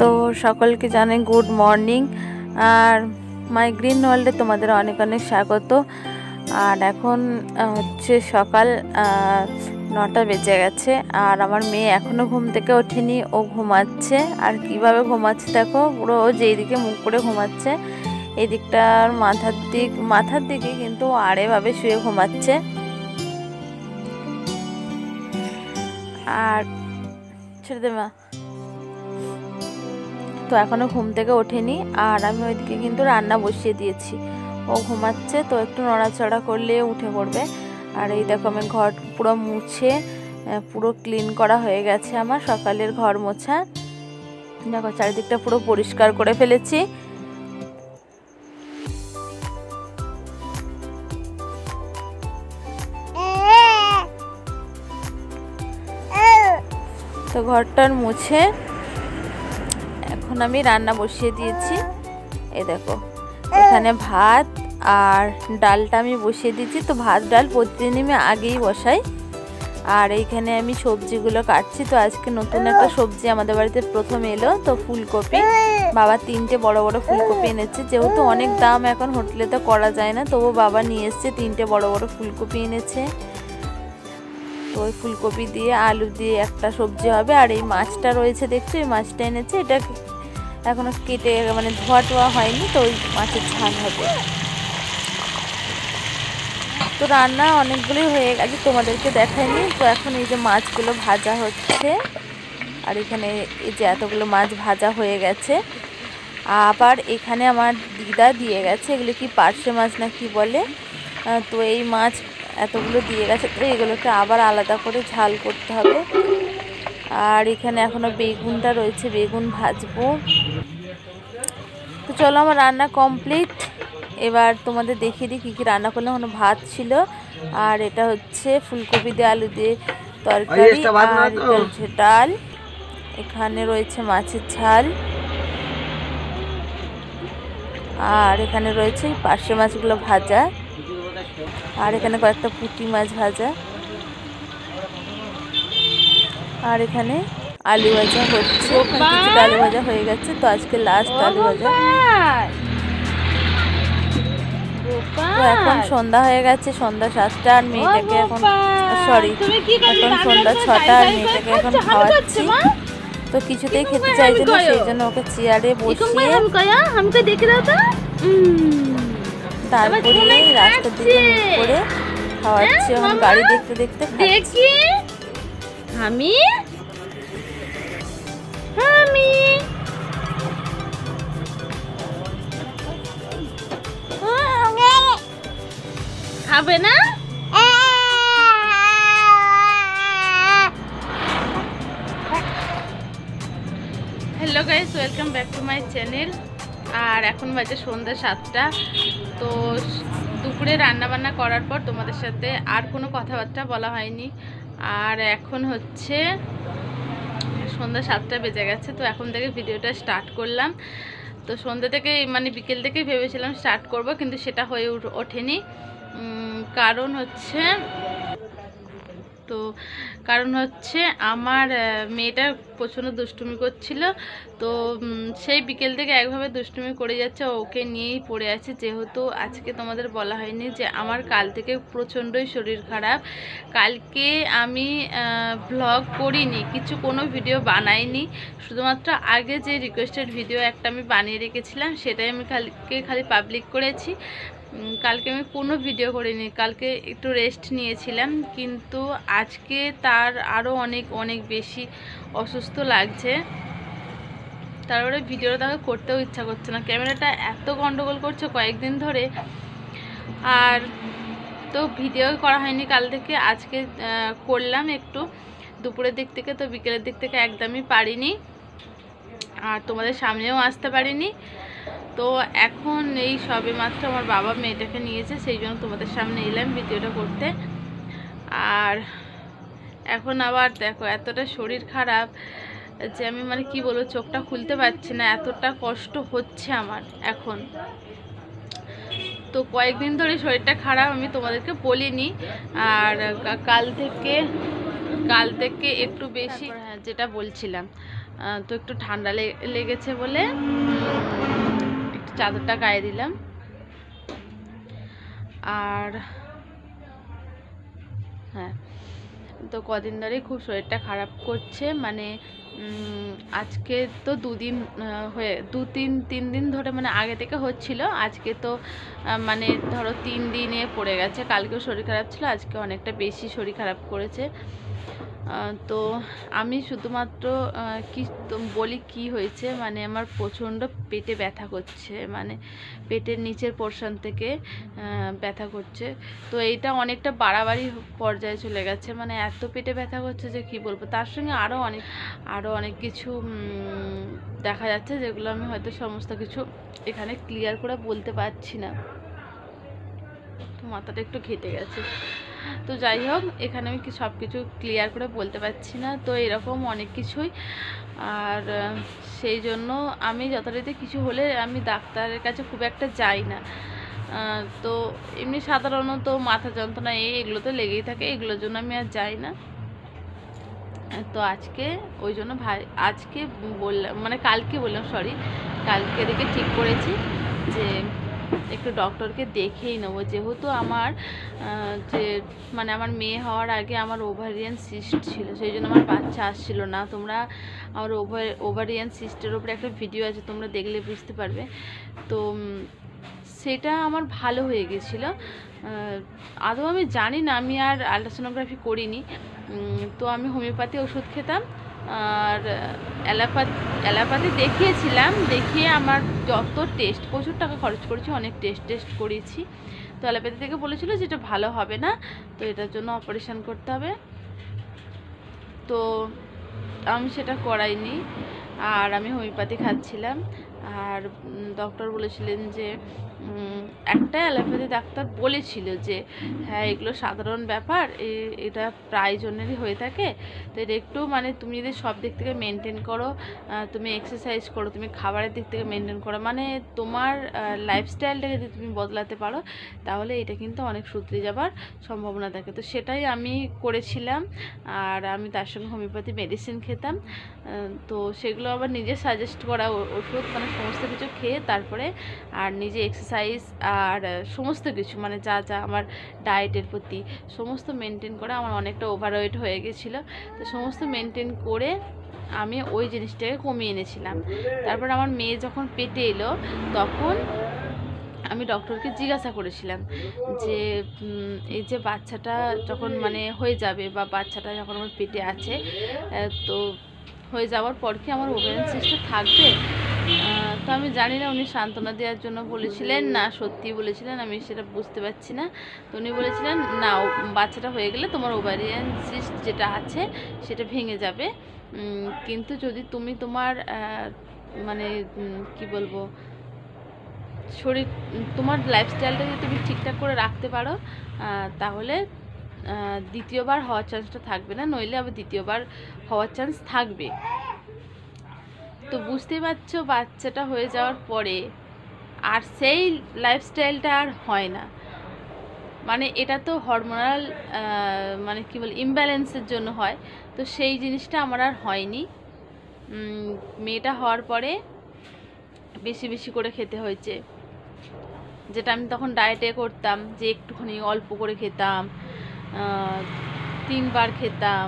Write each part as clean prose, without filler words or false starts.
তো সকলকে জানাই গুড মর্নিং। আর মাই গ্রিন ওয়ার্ল্ডে তোমাদের অনেক অনেক স্বাগত। আর এখন হচ্ছে সকাল 9টা বেজে গেছে। আর আমার মেয়ে এখনও ঘুম থেকে ওঠেনি, ও ঘুমাচ্ছে। আর কিভাবে ঘুমাচ্ছে দেখো, পুরো ও যেই দিকে মুখ করে ঘুমাচ্ছে এই দিকটার মাথার দিকে কিন্তু আড়েভাবে শুয়ে ঘুমাচ্ছে। আর ছেড়ে দে মা। তো এখনও ঘুম থেকে ওঠেনি। আর আমি ওইদিকে কিন্তু রান্না বসিয়ে দিয়েছি। ও ঘুমাচ্ছে, তো একটু নড়াচড়া করলে উঠে পড়বে। আর এই দেখো আমি ঘর পুরো মুছে পুরো ক্লিন করা হয়ে গেছে। আমার সকালের ঘর মোছা, দেখো চারিদিকটা পুরো পরিষ্কার করে ফেলেছি। তো ঘরটার মুছে এখন আমি রান্না বসিয়ে দিয়েছি। এই দেখো এখানে ভাত আর ডালটা আমি বসিয়ে দিয়েছি। তো ভাত ডাল প্রতিদিনই আমি আগেই বসাই। আর এইখানে আমি সবজিগুলো কাটছি। তো আজকে নতুন একটা সবজি আমাদের বাড়িতে প্রথম এলো, তো ফুলকপি। বাবা 3টে বড় বড় ফুলকপি এনেছে। যেহেতু অনেক দাম, এখন হোটেলে তো করা যায় না, তবু বাবা নিয়ে এসছে 3টে বড় বড় ফুলকপি এনেছে। তো ওই ফুলকপি দিয়ে আলু দিয়ে একটা সবজি হবে। আর এই মাছটা রয়েছে দেখছো, এই মাছটা এনেছে, এটা এখনো কেটে মানে ধোয়া টোয়া হয়নি, তো ওই মাছের ঝাল হবে। তো রান্না অনেকগুলোই হয়ে গেছে, তোমাদেরকে দেখাইনি। তো এখন এই যে মাছগুলো ভাজা হচ্ছে। আর এখানে এই যে এতগুলো মাছ ভাজা হয়ে গেছে। আবার এখানে আমার দিদা দিয়ে গেছে, এগুলো কি পার্শে মাছ না কি বলে। তো এই মাছ এতগুলো দিয়ে গেছে, তো এগুলোকে আবার আলাদা করে ঝাল করতে হবে। আর এখানে এখনো বেগুনটা রয়েছে, বেগুন ভাজবো। তো চলো আমার রান্না কমপ্লিট। এবার তোমাদের দেখিয়ে দিই কী কী রান্না করলাম। এখনো ভাত ছিল, আর এটা হচ্ছে ফুলকপি দিয়ে আলু দিয়ে তরকারি, আর এটা হচ্ছে ডাল। এখানে রয়েছে মাছের ঝাল, আর এখানে রয়েছে পার্শে মাছগুলো ভাজা, আর এখানে কয়েকটা পুঁটি মাছ ভাজা, আর এখানে আলু ভাজা হচ্ছে। কিছুটা আলু ভাজা হয়ে গেছে, তো আজকে লাস্ট আলু ভাজা। তো এখন সন্ধ্যা হয়ে গেছে, সন্ধ্যা 7টা। আর মেয়েটাকে এখন এখন সন্ধ্যা 6টা, আর মেয়েটাকে এখন খাওয়াচ্ছি। তো কিছুতেই খেতে চাইছে না, সেই জন্য ওকে চেয়ারে বসিয়ে তারপরে রাস্তার দিকে মুখ করে খাওয়াচ্ছি। এখন গাড়ি দেখতে দেখতে দেখি আমি খাবে না। Hello guys, welcome back to my channel. আর এখন বাজে সন্ধ্যা 7টা। তো দুপুরে রান্না বান্না করার পর তোমাদের সাথে আর কোনো কথাবার্তা বলা হয়নি। আর এখন হচ্ছে সন্ধ্যা 7টা বেজে গেছে। তো এখন থেকে ভিডিওটা স্টার্ট করলাম। তো সন্ধ্যা থেকে মানে বিকেল থেকেই ভেবেছিলাম স্টার্ট করব, কিন্তু সেটা হয়ে ওঠেনি। কারণ হচ্ছে আমার মেয়েটা প্রচণ্ড দুষ্টুমি করছিল। তো সেই বিকেল থেকে একভাবে দুষ্টুমি করে যাচ্ছে, ওকে নিয়েই পড়ে আছে। যেহেতু আজকে তোমাদের বলা হয়নি যে আমার কাল থেকে প্রচণ্ডই শরীর খারাপ। কালকে আমি ভ্লগ করিনি, কোনো ভিডিও বানাইনি। শুধুমাত্র আগে যে রিকোয়েস্টেড ভিডিও একটা আমি বানিয়ে রেখেছিলাম, সেটাই আমি খালি পাবলিক করেছি। কালকে আমি কোনো ভিডিও করিনি, কালকে একটু রেস্ট নিয়েছিলাম। কিন্তু আজকে তার আরও অনেক বেশি অসুস্থ লাগছে। তারপরে ভিডিওটা তাকে করতেও ইচ্ছা করছে না, ক্যামেরাটা এত গন্ডগোল করছে কয়েকদিন ধরে। আর তো ভিডিও করা হয়নি কাল থেকে। আজকে করলাম একটু দুপুরের দিক থেকে, তো বিকেলের দিক থেকে একদমই পারিনি, আর তোমাদের সামনেও আসতে পারিনি। তো এখন এই সবে মাত্র আমার বাবা মেয়েটাকে নিয়েছে, সেই জন্য তোমাদের সামনে এলাম ভিডিওটা করতে। আর এখন আবার দেখো এতটা শরীর খারাপ যে আমি মানে কি বলবো, চোখটা খুলতে পারছি না, এতটা কষ্ট হচ্ছে আমার এখন। তো কয়েকদিন ধরে শরীরটা খারাপ, আমি তোমাদেরকে বলিনি। আর কাল থেকে একটু বেশি, যেটা বলছিলাম, তো একটু ঠান্ডা লেগেছে বলে একটু চাদরটা গায়ে দিলাম। আর হ্যাঁ, তো কদিন ধরেই খুব শরীরটা খারাপ করছে, মানে আজকে তো তিন দিন ধরে, মানে আগে থেকে হচ্ছিল, আজকে তো মানে ধরো 3 দিনে পড়ে গেছে। কালকেও শরীর খারাপ ছিল, আজকে অনেকটা বেশি শরীর খারাপ করেছে। তো আমি শুধুমাত্র বলি কি হয়েছে, মানে আমার প্রচণ্ড পেটে ব্যথা করছে, মানে পেটের নিচের পোর্শন থেকে ব্যথা করছে। তো এইটা অনেকটা বাড়াবাড়ি পর্যায়ে চলে গেছে, মানে এত পেটে ব্যথা করছে যে কি বলবো। তার সঙ্গে আরও অনেক কিছু দেখা যাচ্ছে, যেগুলো আমি হয়তো সমস্ত কিছু এখানে ক্লিয়ার করে বলতে পারছি না। তো মাথাটা একটু ঘেটে গেছে। তো যাই হোক, এখানে আমি সব কিছু ক্লিয়ার করে বলতে পারছি না। তো এরকম অনেক কিছুই, আর সেই জন্য আমি যথারীতি কিছু হলে আমি ডাক্তারের কাছে খুব একটা যাই না। তো এমনি সাধারণত মাথা যন্ত্রণা এগুলো তো লেগেই থাকে, এগুলোর জন্য আমি আর যাই না। তো আজকে ওই জন্য আজকে বললাম, মানে কালকে বললাম, কালকে দেখে ঠিক করেছি যে একটু ডক্টরকে দেখেই নেবো, যেহেতু আমার মানে আমার মেয়ে হওয়ার আগে আমার ওভারিয়ান সিস্ট ছিল, সেই জন্য আমার বাচ্চা আসছিল না। তোমরা আমার ওভারিয়ান সিস্টের উপরে একটা ভিডিও আছে, তোমরা দেখলে বুঝতে পারবে। তো সেটা আমার ভালো হয়ে গেছিলো। আদৌ আমি জানি না, আমি আর আলট্রাসোনোগ্রাফি করিনি। তো আমি হোমিওপ্যাথি ওষুধ খেতাম, আর অ্যালোপ্যাথি দেখিয়েছিলাম। দেখিয়ে আমার যত টেস্ট, প্রচুর টাকা খরচ করেছি, অনেক টেস্ট করেছি। তো অ্যালোপ্যাথি থেকে বলেছিল যে এটা ভালো হবে না, তো এটার জন্য অপারেশন করতে হবে। তো আমি সেটা করাইনি, আর আমি হোমিওপ্যাথি খাচ্ছিলাম। আর ডক্টর বলেছিলেন যে একটা অ্যালোপ্যাথি ডাক্তার বলেছিল যে হ্যাঁ, এগুলো সাধারণ ব্যাপার, এটা প্রায় জনেরই হয়ে থাকে। তো এটা একটু, মানে তুমি যদি সব দিক থেকে মেনটেন করো, তুমি এক্সারসাইজ করো, তুমি খাবারের দিক থেকে মেনটেন করো, মানে তোমার লাইফস্টাইলটাকে যদি তুমি বদলাতে পারো, তাহলে এটা কিন্তু অনেক শুধরে যাবার সম্ভাবনা থাকে। তো সেটাই আমি করেছিলাম, আর আমি তার সঙ্গে হোমিওপ্যাথি মেডিসিন খেতাম। তো সেগুলো আবার নিজে সাজেস্ট করা ওষুধ, মানে সমস্ত কিছু খেয়ে তারপরে, আর নিজে এক্সারসাইজ আর সমস্ত কিছু, মানে যা যা আমার ডায়েটের প্রতি সমস্ত মেনটেন করে আমার অনেকটা ওভারওয়েট হয়ে গেছিলো। তো সমস্ত মেনটেন করে আমি ওই জিনিসটাকে কমিয়ে এনেছিলাম। তারপর আমার মেয়ে যখন পেটে এলো, তখন আমি ডক্টরকে জিজ্ঞাসা করেছিলাম যে এই যে বাচ্চাটা যখন মানে হয়ে যাবে, বা বাচ্চাটা যখন আমার পেটে আছে, তো হয়ে যাওয়ার পর কি আমার ওভারিয়ান সিস্ট থাকবে? তো আমি জানি না, উনি সান্ত্বনা দেওয়ার জন্য বলেছিলেন না সত্যি বলেছিলেন, আমি সেটা বুঝতে পারছি না। তো উনি বলেছিলেন না, বাচ্চাটা হয়ে গেলে তোমার ওভারিয়ান সিস্ট যেটা আছে সেটা ভেঙে যাবে, কিন্তু যদি তুমি তোমার মানে কি বলবো, তোমার লাইফস্টাইলটা যদি তুমি ঠিকঠাক করে রাখতে পারো, তাহলে দ্বিতীয়বার হওয়ার চান্সটা থাকবে না, নইলে আবার দ্বিতীয়বার হওয়ার চান্স থাকবে। তো বুঝতেই পারছো, বাচ্চাটা হয়ে যাওয়ার পরে আর সেই লাইফস্টাইলটা আর হয় না। মানে এটা তো হরমোনাল মানে কি বল, ইমব্যালেন্সের জন্য হয়। তো সেই জিনিসটা আমার আর হয়নি। মেয়েটা হওয়ার পরে বেশি বেশি করে খেতে হয়েছে, যেটা আমি তখন ডায়েটে করতাম, যে একটুখানি অল্প করে খেতাম, 3 বার খেতাম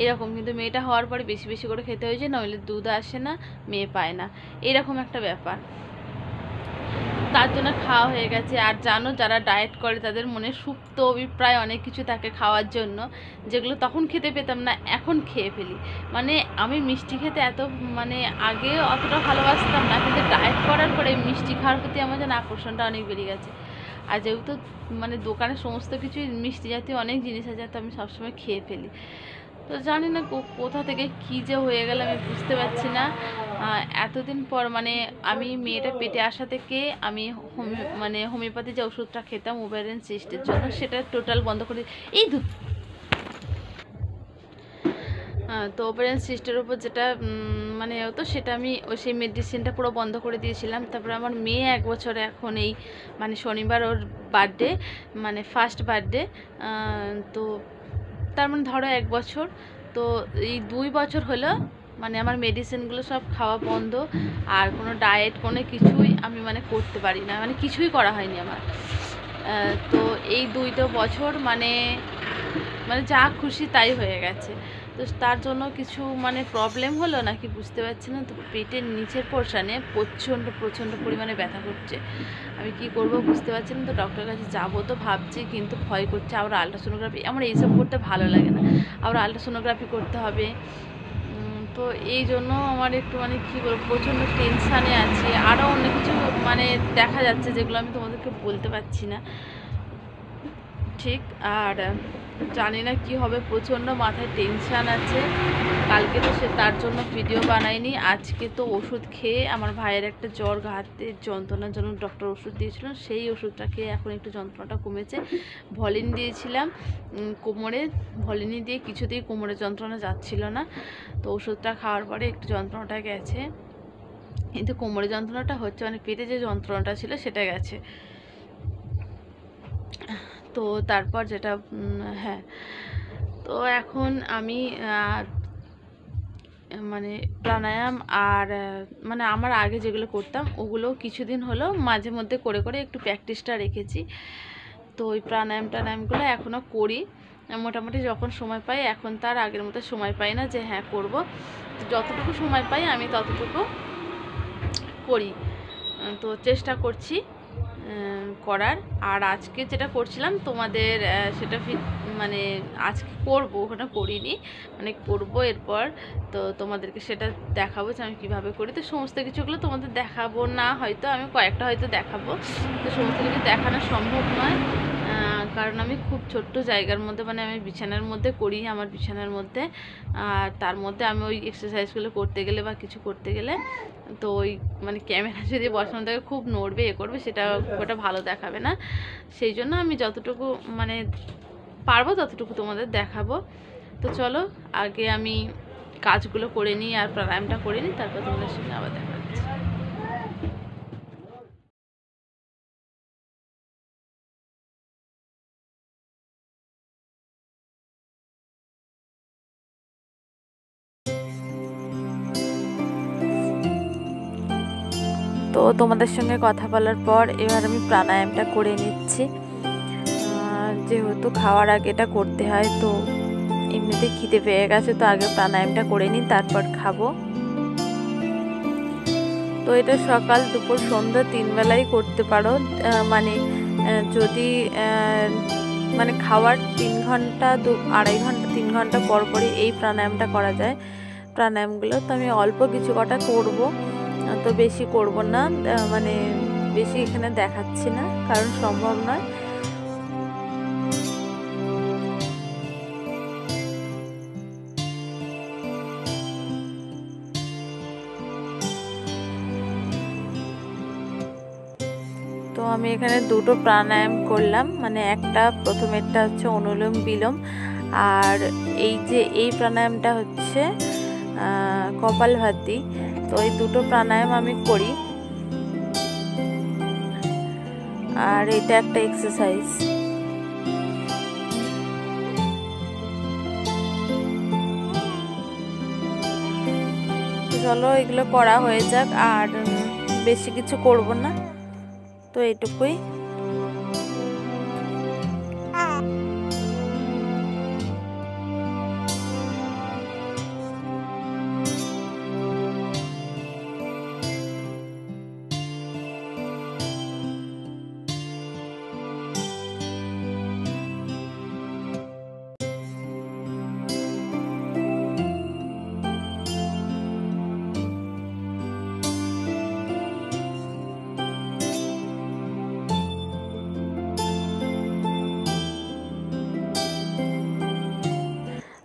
এরকম। কিন্তু মেয়েটা হওয়ার পরে বেশি বেশি করে খেতে হয়েছে, নইলে দুধ আসে না, মেয়ে পায় না, এরকম একটা ব্যাপার। তার জন্য খাওয়া হয়ে গেছে। আর জানো, যারা ডায়েট করে তাদের মনে সুপ্ত অভিপ্রায় অনেক কিছু থাকে খাওয়ার জন্য, যেগুলো তখন খেতে পেতাম না, এখন খেয়ে ফেলি। মানে আমি মিষ্টি খেতে এত, মানে আগে অতটা ভালোবাসতাম না, কিন্তু ডায়েট করার পরে মিষ্টি খাওয়ার প্রতি আমার যেন আকর্ষণটা অনেক বেড়ে গেছে। আর যেহেতু মানে দোকানে সমস্ত কিছুই মিষ্টি জাতীয় অনেক জিনিস আছে, তো আমি সবসময় খেয়ে ফেলি। তো জানি না কোথা থেকে কী যে হয়ে গেল, আমি বুঝতে পারছি না। এতদিন পর, মানে আমি মেয়েটা পেটে আসা থেকে আমি মানে হোমিওপ্যাথি যে ওষুধটা খেতাম ওভারিয়ান সিস্টের জন্য, সেটা টোটাল বন্ধ করে এই দুধ। তো ওভারিয়ান সিস্টের উপর যেটা মানে হতো, সেটা আমি সেই মেডিসিনটা পুরো বন্ধ করে দিয়েছিলাম। তারপরে আমার মেয়ে 1 বছর এখন, এই মানে শনিবার ওর বার্থডে, মানে ফার্স্ট বার্থডে। তো তার মানে ধরো 1 বছর। তো এই 2 বছর হলো মানে আমার মেডিসিনগুলো সব খাওয়া বন্ধ, আর কোনো ডায়েট কোনো কিছুই আমি মানে করতে পারি না, মানে কিছুই করা হয়নি আমার। তো এই 2টা বছর মানে মানে যা খুশি তাই হয়ে গেছে। তো তার জন্য কিছু মানে প্রবলেম হলো নাকি বুঝতে পারছি না। তো পেটের নিচের পোর্শনে প্রচণ্ড পরিমাণে ব্যথা করছে। আমি কি করব বুঝতে পারছি না। তো ডক্টরের কাছে যাবো তো ভাবছি, কিন্তু ভয় করছে। আবার আলট্রাসোনোগ্রাফি, আমার এইসব করতে ভালো লাগে না, আবার আলট্রাসোনোগ্রাফি করতে হবে। তো এই জন্য আমার একটু মানে কী বলবো, প্রচণ্ড টেনশানে আছি। আরও অনেক কিছু মানে দেখা যাচ্ছে যেগুলো আমি তোমাদেরকে বলতে পারছি না ঠিক। আর জানি না কি হবে, প্রচণ্ড মাথায় টেনশান আছে। কালকে তো সে তার জন্য ভিডিও বানাইনি। আজকে তো ওষুধ খেয়ে আমার ভাইয়ের একটা জ্বর, ঘাতের যন্ত্রণার জন্য ডক্টর ওষুধ দিয়েছিলেন, সেই ওষুধটা খেয়ে এখন একটু যন্ত্রণাটা কমেছে। ভলিন দিয়েছিলাম কোমরে, ভলিনি দিয়ে কিছুতেই কোমরের যন্ত্রণা যাচ্ছিল না। তো ওষুধটা খাওয়ার পরে একটু যন্ত্রণাটা গেছে, কিন্তু কোমরের যন্ত্রণাটা হচ্ছে, মানে পেটে যে যন্ত্রণাটা ছিল সেটা গেছে। তো তারপর যেটা হ্যাঁ, তো এখন আমি মানে প্রাণায়াম আর মানে আমার আগে যেগুলো করতাম ওগুলো কিছুদিন হলো মাঝে মধ্যে করে করে একটু প্র্যাকটিসটা রেখেছি। তো ওই প্রাণায়ামগুলো এখনও করি মোটামুটি যখন সময় পাই। এখন তার আগের মতো সময় পাই না যে হ্যাঁ করব, যতটুকু সময় পাই আমি ততটুকু করি। তো চেষ্টা করছি করার। আর আজকে যেটা করছিলাম তোমাদের সেটা মানে আজকে করব, ওখানে করিনি, মানে করব এরপর। তো তোমাদেরকে সেটা দেখাবো যে আমি কীভাবে করি। তো সমস্ত কিছুগুলো তোমাদের দেখাবো না, হয়তো আমি কয়েকটা হয়তো দেখাবো। তো সমস্ত কিছু দেখানো সম্ভব নয়, কারণ আমি খুব ছোট্ট জায়গার মধ্যে, মানে আমি বিছানার মধ্যে করি, আমার বিছানার মধ্যে। আর তার মধ্যে আমি ওই এক্সারসাইজগুলো করতে গেলে বা কিছু করতে গেলে তো ওই মানে ক্যামেরা যদি বসানো থাকে খুব নড়বে করবে, সেটা ওটা ভালো দেখাবে না। সেই জন্য আমি যতটুকু মানে পারবো ততটুকু তোমাদের দেখাবো। তো চলো আগে আমি কাজগুলো করে নিই আর প্রাণায়ামটা করে নিই, তারপর তোমাদের সঙ্গে আবার দেখা হচ্ছে। তো তোমাদের সঙ্গে কথা বলার পর এবার আমি প্রাণায়ামটা করে নিচ্ছি। যেহেতু খাওয়ার আগে এটা করতে হয়, তো এমনিতে খিদে পেয়ে গেছে, তো আগে প্রাণায়ামটা করে নিই তারপর খাবো। তো এটা সকাল দুপুর সন্ধ্যা 3 বেলাই করতে পারো। মানে যদি মানে খাওয়ার 3 ঘন্টা 2-2.5 ঘন্টা 3 ঘন্টা পর পরই এই প্রাণায়ামটা করা যায়। প্রাণায়ামগুলো তো আমি অল্প কিছু কটা করব, তো বেশি করব না, মানে বেশি এখানে দেখাচ্ছি না কারণ সম্ভব নয়। তো আমি এখানে দুটো প্রাণায়াম করলাম, মানে একটা প্রথমেরটা হচ্ছে অনুলোম বিলোম, আর এই প্রাণায়ামটা হচ্ছে কপালভাতি। তো এই দুটো প্রাণায়াম আমি করি, আর এটা একটা এক্সারসাইজ। চলো এগুলো করা হয়ে যাক, আর বেশি কিছু করব না, তো এইটুকুই।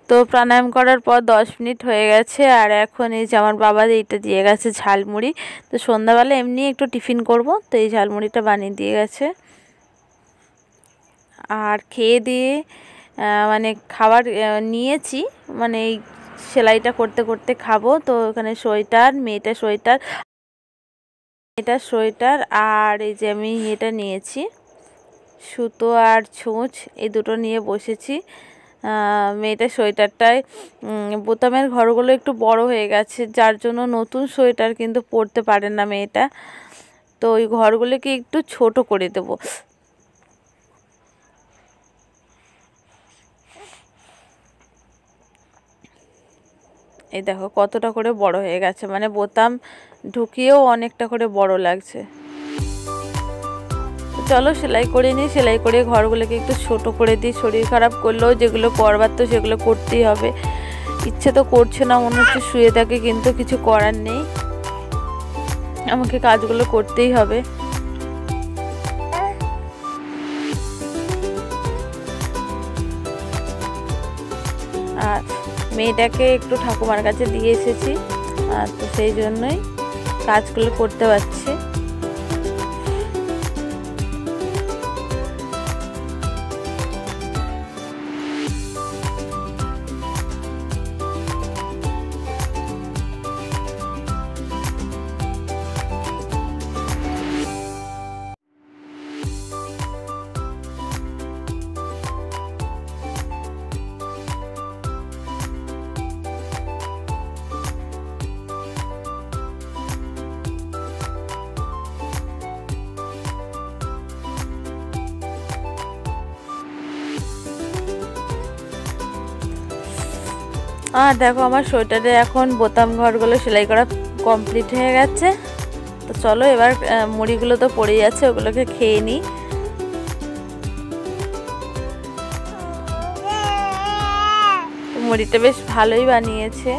তো প্রাণায়াম করার পর 10 মিনিট হয়ে গেছে, আর এখন এই যে আমার বাবা এইটা দিয়ে গেছে ঝালমুড়ি। তো সন্ধ্যাবেলা এমনি একটু টিফিন করব, তো এই ঝালমুড়িটা বানিয়ে দিয়ে গেছে। আর খেয়ে দিয়ে মানে খাবার নিয়েছি, মানে এই সেলাইটা করতে করতে খাবো। তো এখানে সোয়েটার, মেয়েটার সোয়েটার, আর এই যে আমি এটা নিয়েছি সুতো আর ছুঁচ, এই দুটো নিয়ে বসেছি। মেয়েটার সোয়েটারটায় বোতামের ঘরগুলো একটু বড় হয়ে গেছে, যার জন্য নতুন সোয়েটার কিন্তু পরতে পারে না মেয়েটা। তো ওই ঘরগুলোকে একটু ছোট করে দেব। এই দেখো কতটা করে বড় হয়ে গেছে, মানে বোতাম ঢুকিয়েও অনেকটা করে বড় লাগছে। চলো সেলাই করে নিই, সেলাই করে ঘরগুলোকে একটু ছোট করে দিই। শরীর খারাপ করলেও যেগুলো করবার তো সেগুলো করতেই হবে। ইচ্ছে তো করছে না, মনে হচ্ছে শুয়ে থাকে, কিন্তু কিছু করার নেই, আমাকে কাজগুলো করতেই হবে। আর মেয়েটাকে একটু ঠাকুমার কাছে দিয়ে এসেছি, তো সেই জন্যই কাজগুলো করতে পারছি। আর দেখো আমার সোয়েটারে এখন বোতাম ঘরগুলো সেলাই করা কমপ্লিট হয়ে গেছে। তো চলো এবার মুড়িগুলো তো পড়ে যাচ্ছে, ওগুলোকে খেয়ে নিই। মুড়িটা বেশ ভালোই বানিয়েছে।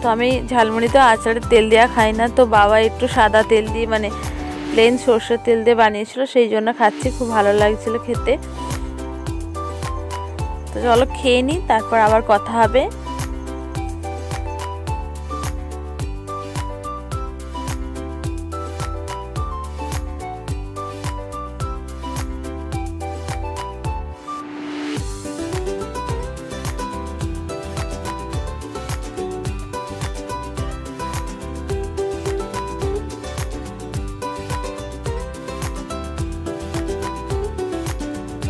তো আমি ঝালমুড়ি তো আচারের তেল দেওয়া খাই না, তো বাবা একটু সাদা তেল দিয়ে মানে প্লেন সর্ষের তেল দিয়ে বানিয়েছিল, সেই জন্য খাচ্ছি, খুব ভালো লাগছিল খেতে। তো চলো খেয়ে নিই, তারপর আবার কথা হবে।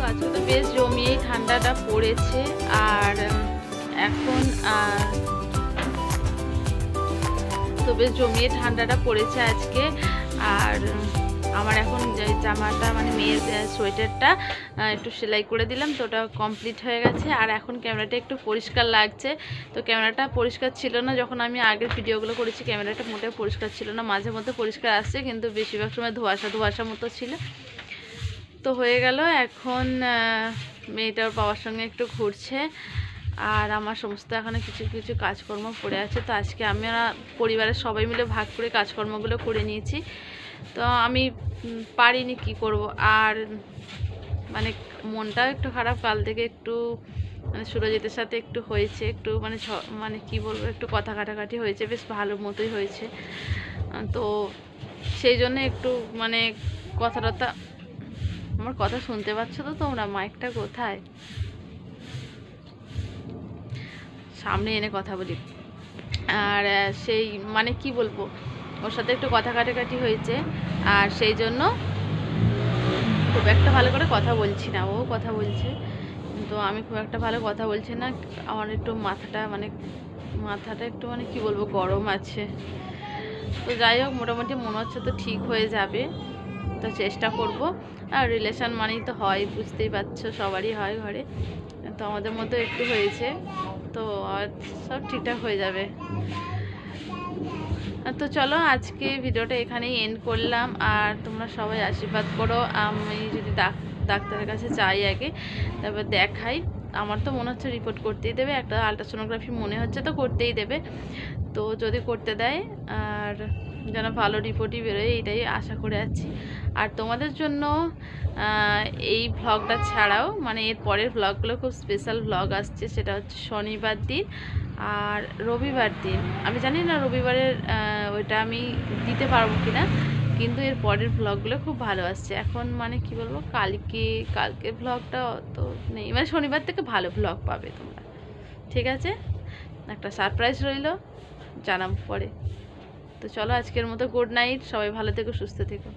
আজকে তো বেশ জমিয়েই ঠান্ডাটা পড়েছে। আর এখন তো বেশ জমিয়ে ঠান্ডাটা পড়েছে আজকে। আর আমার এখন জামাটা মানে মেয়ের সোয়েটারটা একটু সেলাই করে দিলাম, তো ওটা কমপ্লিট হয়ে গেছে। আর এখন ক্যামেরাটা একটু পরিষ্কার লাগছে। তো ক্যামেরাটা পরিষ্কার ছিল না যখন আমি আগের ভিডিওগুলো করেছি, ক্যামেরাটা মোটেও পরিষ্কার ছিল না, মাঝে মধ্যে পরিষ্কার আসছে, কিন্তু বেশিরভাগ সময় ধোঁয়াশা মতো ছিল। তো হয়ে গেল। এখন মেয়েটার বাবার সঙ্গে একটু ঘুরছে, আর আমার সমস্ত এখানে কিছু কিছু কাজকর্ম পড়ে আছে। তো আজকে আমরা পরিবারের সবাই মিলে ভাগ করে কাজকর্মগুলো করে নিয়েছি। তো আমি পারিনি, কি করব। আর মানে মনটাও একটু খারাপ, কাল থেকে একটু মানে সুরজিতের সাথে একটু হয়েছে, একটু মানে মানে কি বলবো, একটু কথা কাটাকাটি হয়েছে, বেশ ভালো মতোই হয়েছে। তো সেই জন্য একটু মানে কথাটা, আমার কথা শুনতে পাচ্ছ তো তোমরা? মাইকটা কোথায়? সামনে এনে কথা বলি। আর সেই মানে কি বলবো, ওর সাথে একটু কথা কাটাকাটি হয়েছে, আর সেই জন্য খুব একটা ভালো করে কথা বলছি না। ও কথা বলছে, তো আমি খুব একটা ভালো কথা বলছি না। আমার একটু মাথাটা একটু মানে কি বলবো, গরম আছে। তো যাই হোক, মোটামুটি মনে হচ্ছে তো ঠিক হয়ে যাবে, তো চেষ্টা করব। আর রিলেশন মানেই তো হয়, বুঝতেই পারছো, সবারই হয় ঘরে, তো আমাদের মধ্যে একটু হয়েছে, তো সব ঠিকঠাক হয়ে যাবে। তো চলো আজকে ভিডিওটা এখানেই এন্ড করলাম। আর তোমরা সবাই আশীর্বাদ করো, আমি যদি ডাক্তারের কাছে যাই আগে, তারপর দেখাই। আমার তো মনে হচ্ছে রিপোর্ট করতেই দেবে, একটা আলট্রাসোনোগ্রাফি মনে হচ্ছে তো করতেই দেবে। তো যদি করতে দেয়, আর যেন ভালো রিপোর্টই বেরোয়, এইটাই আশা করে আছি। আর তোমাদের জন্য এই ভ্লগটা ছাড়াও মানে এর পরের ভ্লগগুলো খুব স্পেশাল ভ্লগ আসছে, সেটা হচ্ছে শনিবার দিন আর রবিবার দিন। আমি জানি না রবিবারের ওইটা আমি দিতে পারবো কিনা, কিন্তু এর পরের ভ্লগগুলো খুব ভালো আসছে। এখন মানে কি বলবো, কালকে ভ্লগটা তো নেই, মানে শনিবার থেকে ভালো ভ্লগ পাবে তোমরা, ঠিক আছে? একটা সারপ্রাইজ রইল, জানাবো পরে। তো চলো আজকের মতো গুড নাইট, সবাই ভালো থেকো, সুস্থ থেকো।